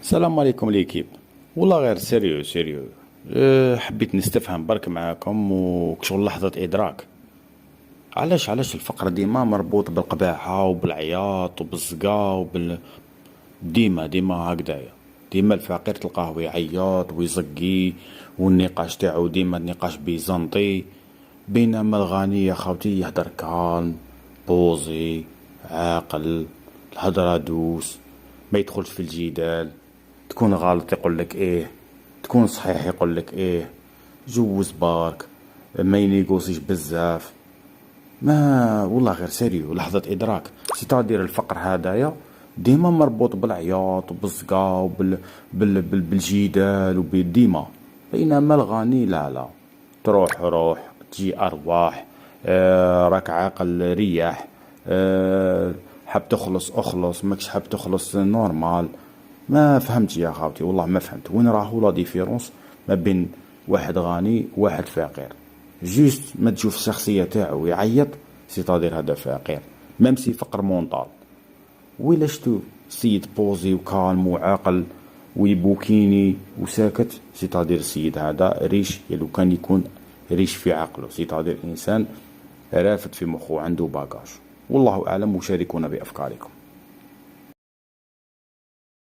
السلام عليكم ليكيب. والله غير سيريو سيريو. حبيت نستفهم برك معاكم وكشغل لحظة إدراك. علاش الفقر ديما مربوط بالقباحة وبالعياط وبالزقا ديما هكذايا. ديما الفقير تلقاه يعيط ويزقي، والنقاش تاعو ديما النقاش بيزنطي، بينما الغني يا خاوتي يهدر كالم بوزي عاقل، الهضرة دوس، ما يدخلش في الجدال. تكون غلط يقول لك ايه، تكون صحيح يقول لك ايه، جوز بارك، ما ينيقوسيش بزاف. ما والله غير سيريو لحظة ادراك. سيتادير الفقر هدايا ديما مربوط بالعياط وبالزقا بالجدال وبالديما، بينما الغني لا، تروح روح تجي ارواح. راك عاقل رياح. حاب تخلص اخلص، ماكش حاب تخلص نورمال. ما فهمت يا خاوتي، والله ما فهمت وين راهو لا ديفيرونس ما بين واحد غني وواحد فقير. جوست ما تشوف الشخصية تاعو يعيط، سيتادير هذا فقير، ميم فقر مونطال. ويلا شتو سيد بوزي وكالم وعاقل ويبوكيني وساكت، سيتادير السيد هذا ريش، يلو كان يكون ريش في عقله، سيتادير انسان رافد في مخه عنده باكاج. والله اعلم، وشاركونا بافكاركم.